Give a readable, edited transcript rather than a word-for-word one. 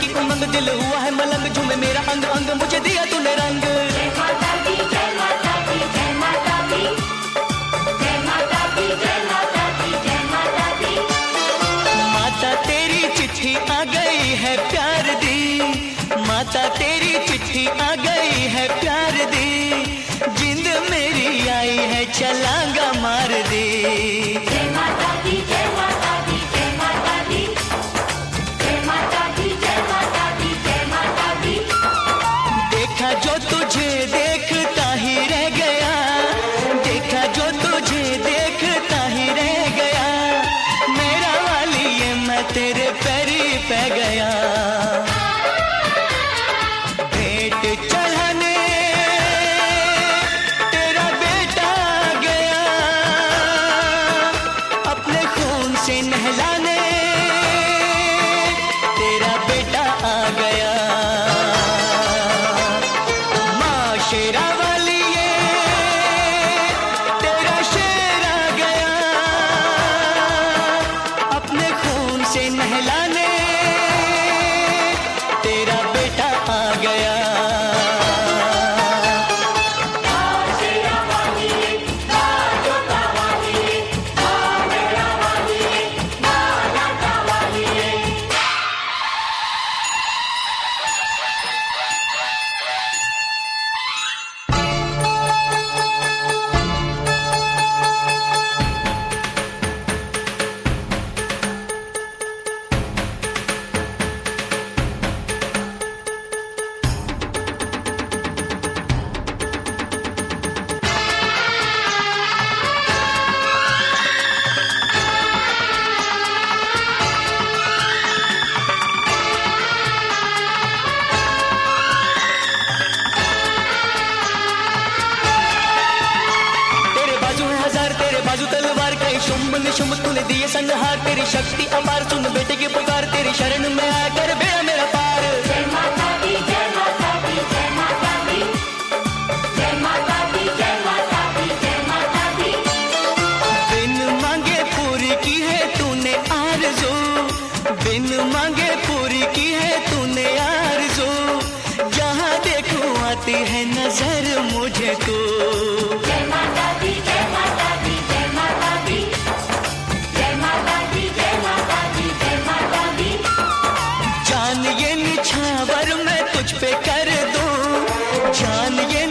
की उमंग, दिल हुआ है मलंग, झूमे मेरा अंग अंग, मुझे दिया तूने रंग। जय माता दी, जय माता दी, जय माता दी, जय माता दी, जय माता दी, जय माता दी। माता तेरी चिट्ठी आ गई है प्यार दी, माता तेरी चिट्ठी आ गई है प्यार दी, जिंद मेरी आई है छलांगा मार दी। जय माता दी, जय माता दी, जय माता दी, जय माता दी, जय माता दी, जय माता दी। देखा जो तुझे देखता ही रह गया, देखा जो तुझे देखता ही रह गया, मेरा वाली ये मैं तेरे पैरी पे गया। भेंट चढ़ाने तेरा बेटा आ गया, अपने खून से नहलाने तेरा बेटा आ गया। माँ शेरा वाली ये तेरा शेर आ गया, अपने खून से नहलाने तेरा बेटा आ गया। बाजू तलवार कई शुंभ निशुंभ तूने दिए संहार, तेरी शक्ति अपार, सुन बेटे की पुकार, तेरी शरण में आकर बेड़ा मेरा पार। जय माता दी, जय माता दी, जय माता दी, जय माता दी, जय माता दी, जय माता दी। बिन मांगे पूरी की है तूने आरज़ू, बिन मांगे पूरी की है तूने आरज़ू, जहाँ देखूं आती है नजर मुझे तू। जय माता दी, जय माता दी, जय माता दी, जय माता दी, जय माता दी, जय माता दी। जान ये निछावर मैं तुझ पे कर दूं, जान ये